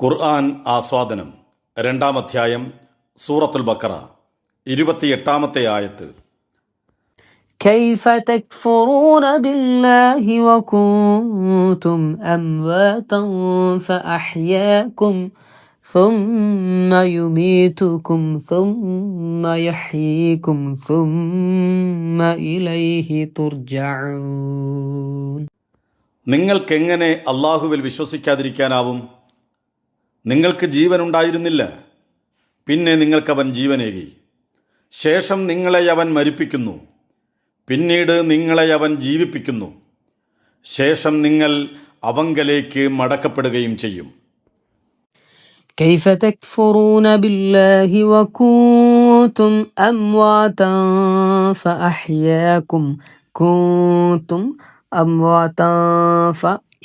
ഖുർആൻ ആസ്വാദനം 2-ാം അധ്യായം സൂറത്തുൽ ബഖറ 28-ാമത്തെ ആയത്ത്. كيف تكفرون بالله وكنتم أمواتا فأحياكم ثم يميتكم ثم يحييكم ثم إليه ترجعون. നിങ്ങൾക്കെങ്ങനെ അള്ളാഹുവിൽ വിശ്വസിക്കാതിരിക്കാനാവും? നിങ്ങൾക്ക് ജീവനുണ്ടായിരുന്നില്ല, പിന്നെ നിങ്ങൾക്കവൻ ജീവനേകി. ശേഷം നിങ്ങളെ അവൻ മരിപ്പിക്കുന്നു, പിന്നീട് നിങ്ങളെ അവൻ ജീവിപ്പിക്കുന്നു. ശേഷം നിങ്ങൾ അവങ്കലേക്ക് മടക്കപ്പെടുകയും ചെയ്യും. كيف تكفرون بالله وكنتم أمواتا فأحياكم كنتم أمواتا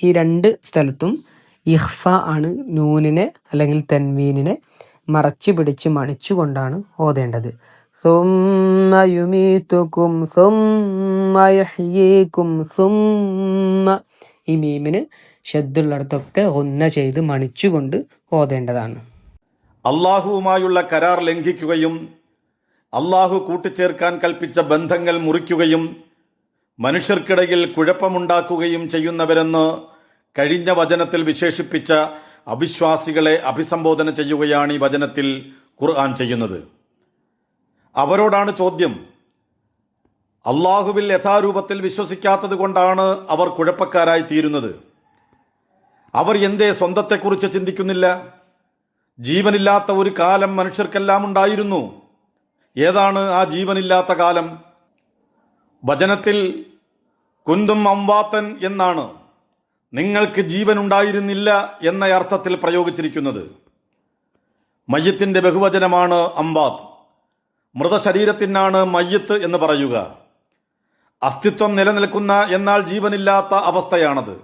ഈ രണ്ട് സ്ഥലത്തും ഇഖ്ഫ ആണ്. നൂനിനെ അല്ലെങ്കിൽ തൻവീനിനെ മറച്ചു പിടിച്ച് മണിച്ചുകൊണ്ടാണ് ഓതേണ്ടത്. ثم يميتكم ثم يحييكم ثم ഈ മീമിന് ഷദ്ദുള്ളിടത്തൊക്കെ ഗുന്ന ചെയ്ത് മണിച്ചുകൊണ്ട് ഓതേണ്ടതാണ്. അള്ളാഹുവുമായുള്ള കരാർ ലംഘിക്കുകയും അള്ളാഹു കൂട്ടിച്ചേർക്കാൻ കൽപ്പിച്ച ബന്ധങ്ങൾ മുറിക്കുകയും മനുഷ്യർക്കിടയിൽ കുഴപ്പമുണ്ടാക്കുകയും ചെയ്യുന്നവരെന്ന് കഴിഞ്ഞ വചനത്തിൽ വിശേഷിപ്പിച്ച അവിശ്വാസികളെ അഭിസംബോധന ചെയ്യുകയാണ് ഈ വചനത്തിൽ ഖുർആൻ ചെയ്യുന്നത്. അവരോടാണ് ചോദ്യം. അള്ളാഹുവിൽ യഥാരൂപത്തിൽ വിശ്വസിക്കാത്തത് കൊണ്ടാണ് അവർ കുഴപ്പക്കാരായി തീരുന്നത്. അവർ എന്തേ സ്വന്തത്തെക്കുറിച്ച് ചിന്തിക്കുന്നില്ല? ജീവനില്ലാത്ത ഒരു കാലം മനുഷ്യർക്കെല്ലാം ഉണ്ടായിരുന്നു. ഏതാണ് ആ ജീവനില്ലാത്ത കാലം? വചനത്തിൽ കുന്തും അംവാത്തൻ എന്നാണ് നിങ്ങൾക്ക് ജീവനുണ്ടായിരുന്നില്ല എന്ന അർത്ഥത്തിൽ പ്രയോഗിച്ചിരിക്കുന്നത്. മയ്യത്തിന്റെ ബഹുവചനമാണ് അംവാത്ത്. മൃതശരീരത്തിനാണ് മയ്യത്ത് എന്ന് പറയുക. അസ്തിത്വം നിലനിൽക്കുന്ന എന്നാൽ ജീവനില്ലാത്ത അവസ്ഥയാണത്.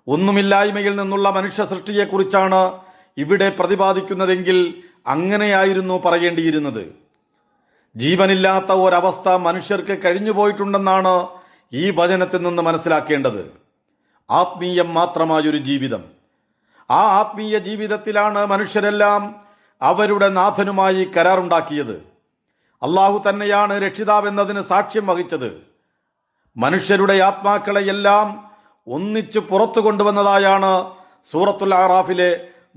ഒന്നുമില്ലായ്മയിൽ നിന്നുള്ള മനുഷ്യ സൃഷ്ടിയെക്കുറിച്ചാണ് ഇവിടെ പ്രതിപാദിക്കുന്നതെങ്കിൽ അങ്ങനെയായിരുന്നു പറയേണ്ടിയിരുന്നത്. ജീവനില്ലാത്ത ഒരവസ്ഥ മനുഷ്യർക്ക് കഴിഞ്ഞുപോയിട്ടുണ്ടെന്നാണ് ഈ വചനത്തിൽ നിന്ന് മനസ്സിലാക്കേണ്ടത്. ആത്മീയം മാത്രമായൊരു ജീവിതം. ആ ആത്മീയ ജീവിതത്തിലാണ് മനുഷ്യരെല്ലാം അവരുടെ നാഥനുമായി കരാറുണ്ടാക്കിയത്. അള്ളാഹു തന്നെയാണ് രക്ഷിതാവെന്നതിന് സാക്ഷ്യം വഹിച്ചത്. മനുഷ്യരുടെ ആത്മാക്കളെയെല്ലാം ഒന്നിച്ച് പുറത്തു കൊണ്ടുവന്നതായാണ് സൂറത്തുൽ ആറാഫിലെ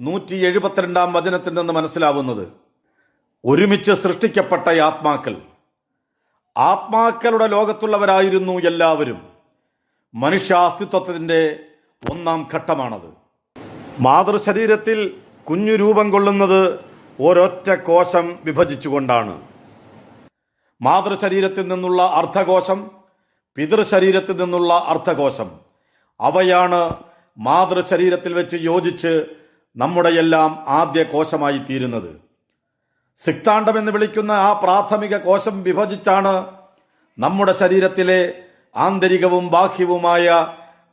172-ാം വചനത്തിൽ നിന്ന് മനസ്സിലാവുന്നത്. ഒരുമിച്ച് സൃഷ്ടിക്കപ്പെട്ട ആത്മാക്കളുടെ ലോകത്തുള്ളവരായിരുന്നു എല്ലാവരും. മനുഷ്യാസ്തിത്വത്തിന്റെ 1-ാം ഘട്ടമാണത്. മാതൃശരീരത്തിൽ കുഞ്ഞു രൂപം കൊള്ളുന്നത് ഒരൊറ്റ കോശം വിഭജിച്ചുകൊണ്ടാണ്. മാതൃശരീരത്തിൽ നിന്നുള്ള അർദ്ധകോശം, പിതൃശരീരത്തിൽ നിന്നുള്ള അർദ്ധകോശം, അവയാണ് മാതൃശരീരത്തിൽ വെച്ച് യോജിച്ച് നമ്മുടെയെല്ലാം ആദ്യ കോശമായി തീരുന്നത്. സിക്താണ്ഡം എന്ന് വിളിക്കുന്ന ആ പ്രാഥമിക കോശം വിഭജിച്ചാണ് നമ്മുടെ ശരീരത്തിലെ ആന്തരികവും ബാഹ്യവുമായ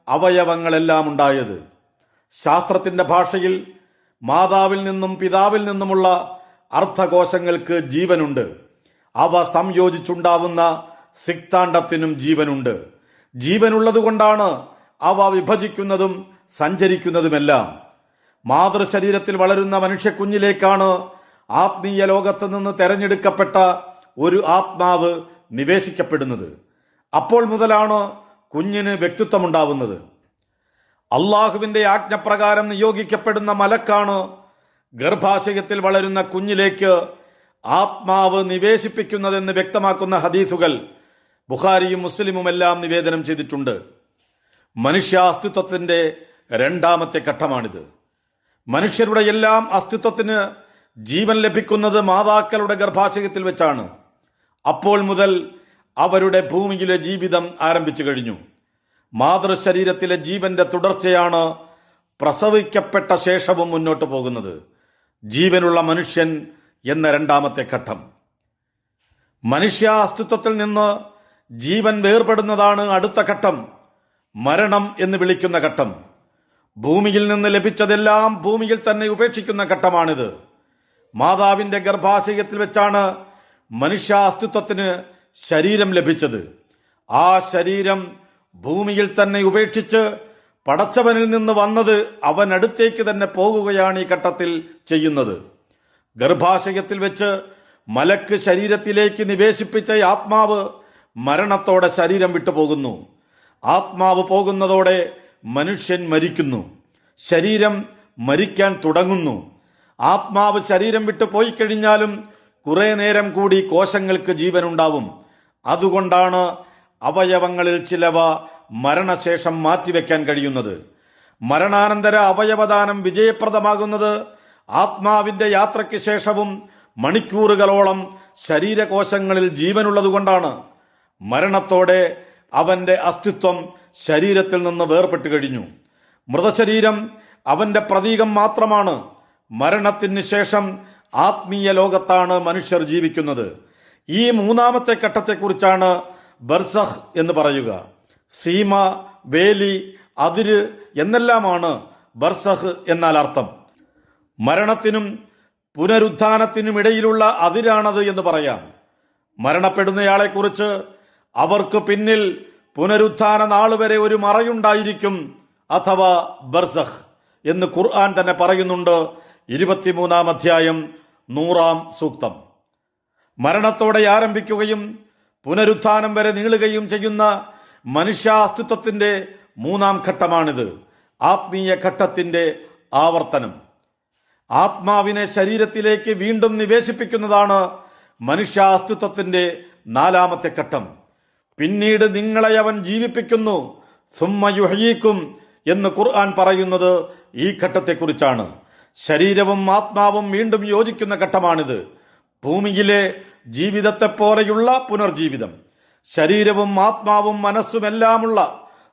അവയവങ്ങളെല്ലാം ഉണ്ടായത്. ശാസ്ത്രത്തിന്റെ ഭാഷയിൽ മാതാവിൽ നിന്നും പിതാവിൽ നിന്നുമുള്ള അർദ്ധകോശങ്ങൾക്ക് ജീവനുണ്ട്. അവ സംയോജിച്ചുണ്ടാവുന്ന സിക്താണ്ഡത്തിനും ജീവനുണ്ട്. ജീവനുള്ളതുകൊണ്ടാണ് അവ വിഭജിക്കുന്നതും സഞ്ചരിക്കുന്നതുമെല്ലാം. മാതൃശരീരത്തിൽ വളരുന്ന മനുഷ്യക്കുഞ്ഞിലേക്കാണ് ആത്മീയ ലോകത്ത് നിന്ന് തെരഞ്ഞെടുക്കപ്പെട്ട ഒരു ആത്മാവ് നിവേശിക്കപ്പെടുന്നത്. അപ്പോൾ മുതലാണ് കുഞ്ഞിന് വ്യക്തിത്വമുണ്ടാവുന്നത്. അള്ളാഹുവിന്റെ ആജ്ഞപ്രകാരം നിയോഗിക്കപ്പെടുന്ന മലക്കാണ് ഗർഭാശയത്തിൽ വളരുന്ന കുഞ്ഞിലേക്ക് ആത്മാവ് നിവേശിപ്പിക്കുന്നതെന്ന് വ്യക്തമാക്കുന്ന ഹദീസുകൾ ബുഖാരിയും മുസ്ലിമുമെല്ലാം നിവേദനം ചെയ്തിട്ടുണ്ട്. മനുഷ്യ അസ്തിത്വത്തിന്റെ 2-ാമത്തെ ഘട്ടമാണിത്. മനുഷ്യരുടെ എല്ലാം അസ്തിത്വത്തിന് ജീവൻ ലഭിക്കുന്നത് മാതാക്കളുടെ ഗർഭാശയത്തിൽ വെച്ചാണ്. അപ്പോൾ മുതൽ അവരുടെ ഭൂമിയിലെ ജീവിതം ആരംഭിച്ചു കഴിഞ്ഞു. മാതൃശരീരത്തിലെ ജീവന്റെ തുടർച്ചയാണ് പ്രസവിക്കപ്പെട്ട ശേഷവും മുന്നോട്ട് പോകുന്നത്. ജീവനുള്ള മനുഷ്യൻ എന്ന 2-ാമത്തെ ഘട്ടം. മനുഷ്യ അസ്തിത്വത്തിൽ നിന്ന് ജീവൻ വേർപെടുന്നതാണ് അടുത്ത ഘട്ടം, മരണം എന്ന് വിളിക്കുന്ന ഘട്ടം. ഭൂമിയിൽ നിന്ന് ലഭിച്ചതെല്ലാം ഭൂമിയിൽ തന്നെ ഉപേക്ഷിക്കുന്ന ഘട്ടമാണിത്. മാതാവിന്റെ ഗർഭാശയത്തിൽ വെച്ചാണ് മനുഷ്യ അസ്തിത്വത്തിന് ശരീരം ലഭിച്ചത്. ആ ശരീരം ഭൂമിയിൽ തന്നെ ഉപേക്ഷിച്ച് പടച്ചവനിൽ നിന്ന് വന്നത് അവൻ അടുത്തേക്ക് തന്നെ പോകുകയാണ് ഈ ഘട്ടത്തിൽ ചെയ്യുന്നത്. ഗർഭാശയത്തിൽ വെച്ച് മലക്ക് ശരീരത്തിലേക്ക് നിവേശിപ്പിച്ച ഈ ആത്മാവ് മരണത്തോടെ ശരീരം വിട്ടുപോകുന്നു. ആത്മാവ് പോകുന്നതോടെ മനുഷ്യൻ മരിക്കുന്നു. ശരീരം മരിക്കാൻ തുടങ്ങുന്നു. ആത്മാവ് ശരീരം വിട്ടു പോയി കഴിഞ്ഞാലും കുറെ നേരം കൂടി കോശങ്ങൾക്ക് ജീവനുണ്ടാവും. അതുകൊണ്ടാണ് അവയവങ്ങളിൽ ചിലവ മരണശേഷം മാറ്റിവെക്കാൻ കഴിയുന്നത്. മരണാനന്തര അവയവദാനം വിജയപ്രദമാകുന്നത് ആത്മാവിന്റെ യാത്രയ്ക്ക് ശേഷവും മണിക്കൂറുകളോളം ശരീരകോശങ്ങളിൽ ജീവനുള്ളതുകൊണ്ടാണ്. മരണത്തോടെ അവന്റെ അസ്തിത്വം ശരീരത്തിൽ നിന്ന് വേർപെട്ടു കഴിഞ്ഞു. മൃതശരീരം അവന്റെ പ്രതീകം മാത്രമാണ്. മരണത്തിന് ശേഷം ആത്മീയ ലോകത്താണ് മനുഷ്യർ ജീവിക്കുന്നത്. ഈ മൂന്നാമത്തെ ഘട്ടത്തെക്കുറിച്ചാണ് ബർസഖ് എന്ന് പറയുക. സീമ, വേലി, അതിര് എന്നെല്ലാമാണ് ബർസഖ് എന്നാൽ അർത്ഥം. മരണത്തിനും പുനരുത്ഥാനത്തിനും ഇടയിലുള്ള അതിരാണത് എന്ന് പറയാം. മരണപ്പെടുന്നയാളെക്കുറിച്ച് അവർക്ക് പിന്നിൽ പുനരുത്ഥാന നാളുവരെ ഒരു മറയുണ്ടായിരിക്കും, അഥവാ ബർസഖ് എന്ന് ഖുർആൻ തന്നെ പറയുന്നുണ്ട്. 23-ാം അധ്യായം 100-ാം സൂക്തം. മരണത്തോടെ ആരംഭിക്കുകയും പുനരുത്ഥാനം വരെ നീളുകയും ചെയ്യുന്ന മനുഷ്യാസ്തിത്വത്തിന്റെ മൂന്നാം ഘട്ടമാണിത്. ആത്മീയ ഘട്ടത്തിന്റെ ആവർത്തനം. ആത്മാവിനെ ശരീരത്തിലേക്ക് വീണ്ടും നിവേശിപ്പിക്കുന്നതാണ് മനുഷ്യാസ്തിത്വത്തിന്റെ നാലാമത്തെ ഘട്ടം. പിന്നീട് നിങ്ങളെ അവൻ ജീവിപ്പിക്കുന്നു, സുമ്മ യുഹ്യീക്കും എന്ന് ഖുർആൻ പറയുന്നത് ഈ ഘട്ടത്തെക്കുറിച്ചാണ്. ശരീരവും ആത്മാവും വീണ്ടും യോജിക്കുന്ന ഘട്ടമാണിത്. ഭൂമിയിലെ ജീവിതത്തെപ്പോലെയുള്ള പുനർജീവിതം. ശരീരവും ആത്മാവും മനസ്സുമെല്ലാമുള്ള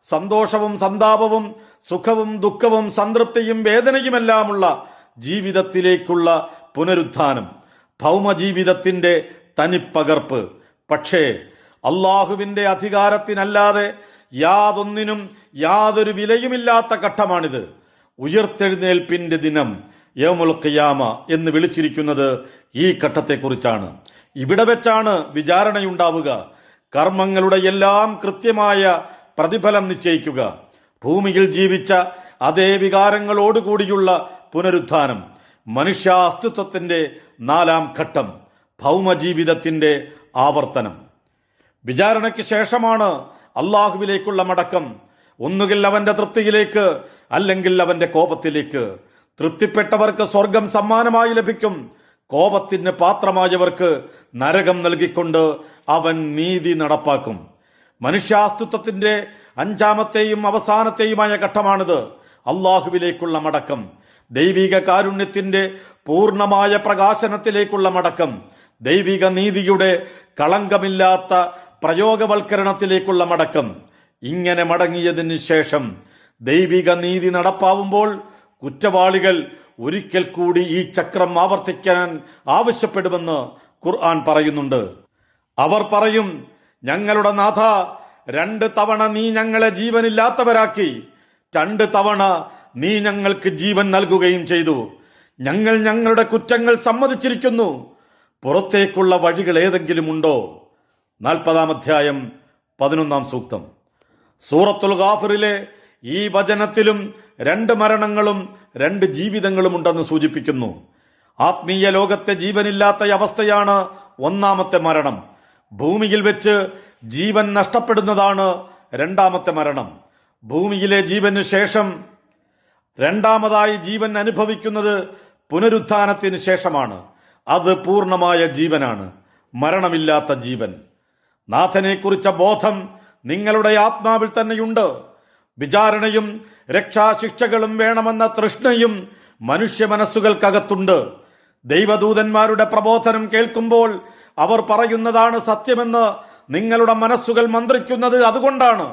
സന്തോഷവും സന്താപവും സുഖവും ദുഃഖവും സംതൃപ്തിയും വേദനയുമെല്ലാമുള്ള ജീവിതത്തിലേക്കുള്ള പുനരുത്ഥാനം. ഭൗമജീവിതത്തിന്റെ തനിപ്പകർപ്പ്. പക്ഷേ അള്ളാഹുവിന്റെ അധികാരത്തിനല്ലാതെ യാതൊന്നിനും യാതൊരു വിലയുമില്ലാത്ത ഘട്ടമാണിത്. ഉയർത്തെഴുന്നേൽപ്പിന്റെ ദിനം, യൗമുൽ ഖിയാമ എന്ന് വിളിച്ചിരിക്കുന്നത് ഈ ഘട്ടത്തെക്കുറിച്ചാണ്. ഇവിടെ വെച്ചാണ് വിചാരണയുണ്ടാവുക. കർമ്മങ്ങളുടെ എല്ലാം കൃത്യമായ പ്രതിഫലം നിശ്ചയിക്കുക. ഭൂമിയിൽ ജീവിച്ച അതേ വികാരങ്ങളോടുകൂടിയുള്ള പുനരുത്ഥാനം. മനുഷ്യാസ്തിത്വത്തിന്റെ നാലാം ഘട്ടം, ഭൗമജീവിതത്തിന്റെ ആവർത്തനം. വിചാരണയ്ക്ക് ശേഷമാണ് അള്ളാഹുവിലേക്കുള്ള മടക്കം. ഒന്നുകിൽ അവന്റെ തൃപ്തിയിലേക്ക്, അല്ലെങ്കിൽ അവന്റെ കോപത്തിലേക്ക്. തൃപ്തിപ്പെട്ടവർക്ക് സ്വർഗം സമ്മാനമായി ലഭിക്കും. കോപത്തിന് പാത്രമായവർക്ക് നരകം നൽകിക്കൊണ്ട് അവൻ നീതി നടപ്പാക്കും. മനുഷ്യാസ്തിത്വത്തിന്റെ അഞ്ചാമത്തെയും അവസാനത്തെയുമായ ഘട്ടമാണിത്, അള്ളാഹുവിലേക്കുള്ള മടക്കം. ദൈവിക കാരുണ്യത്തിന്റെ പൂർണ്ണമായ പ്രകാശനത്തിലേക്കുള്ള മടക്കം. ദൈവിക നീതിയുടെ കളങ്കമില്ലാത്ത പ്രയോഗവൽക്കരണത്തിലേക്കുള്ള മടക്കം. ഇങ്ങനെ മടങ്ങിയതിന് ശേഷം ദൈവിക നീതി നടപ്പാവുമ്പോൾ കുറ്റവാളികൾ ഒരിക്കൽ കൂടി ഈ ചക്രം ആവർത്തിക്കാൻ ആവശ്യപ്പെടുമെന്ന് ഖുർആൻ പറയുന്നുണ്ട്. അവർ പറയും, ഞങ്ങളുടെ നാഥ, 2 തവണ നീ ഞങ്ങളെ ജീവനില്ലാത്തവരാക്കി, 2 തവണ നീ ഞങ്ങൾക്ക് ജീവൻ നൽകുകയും ചെയ്തു. ഞങ്ങൾ ഞങ്ങളുടെ കുറ്റങ്ങൾ സമ്മതിച്ചിരിക്കുന്നു. പുറത്തേക്കുള്ള വഴികൾ ഏതെങ്കിലും ഉണ്ടോ? 40-ാം അധ്യായം 11-ാം സൂക്തം. സൂറത്തുൽ ഗാഫിറിലെ ഈ വചനത്തിലും 2 മരണങ്ങളും 2 ജീവിതങ്ങളും ഉണ്ടെന്ന് സൂചിപ്പിക്കുന്നു. ആത്മീയ ലോകത്തെ ജീവനില്ലാത്ത അവസ്ഥയാണ് ഒന്നാമത്തെ മരണം. ഭൂമിയിൽ വെച്ച് ജീവൻ നഷ്ടപ്പെടുന്നതാണ് രണ്ടാമത്തെ മരണം. ഭൂമിയിലെ ജീവന് ശേഷം രണ്ടാമതായി ജീവൻ അനുഭവിക്കുന്നത് പുനരുത്ഥാനത്തിന് ശേഷമാണ്. അത് പൂർണ്ണമായ ജീവനാണ്, മരണമില്ലാത്ത ജീവൻ. നാഥനെക്കുറിച്ച ബോധം നിങ്ങളുടെ ആത്മാവിൽ തന്നെയുണ്ട്. വിചാരണയും രക്ഷാശിക്ഷകളും വേണമെന്ന തൃഷ്ണയും മനുഷ്യ മനസ്സുകൾക്കകത്തുണ്ട്. ദൈവദൂതന്മാരുടെ പ്രബോധനം കേൾക്കുമ്പോൾ അവർ പറയുന്നതാണ് സത്യമെന്ന് നിങ്ങളുടെ മനസ്സുകൾ മന്ത്രിക്കുന്നത് അതുകൊണ്ടാണ്.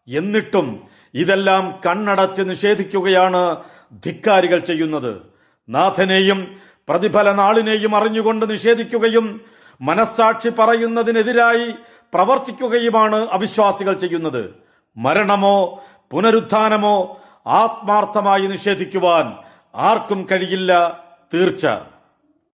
എന്നിട്ടും ഇതെല്ലാം കണ്ണടച്ച് നിഷേധിക്കുകയാണ് ധിക്കാരികൾ ചെയ്യുന്നത്. നാഥനെയും പ്രതിഫല നാളിനെയും അറിഞ്ഞുകൊണ്ട് നിഷേധിക്കുകയും മനസ്സാക്ഷി പറയുന്നതിനെതിരായി പ്രവർത്തിക്കുകയുമാണ് അവിശ്വാസികൾ ചെയ്യുന്നത്. മരണമോ പുനരുത്ഥാനമോ ആത്മാർത്ഥമായി നിഷേധിക്കുവാൻ ആർക്കും കഴിയില്ല, തീർച്ച.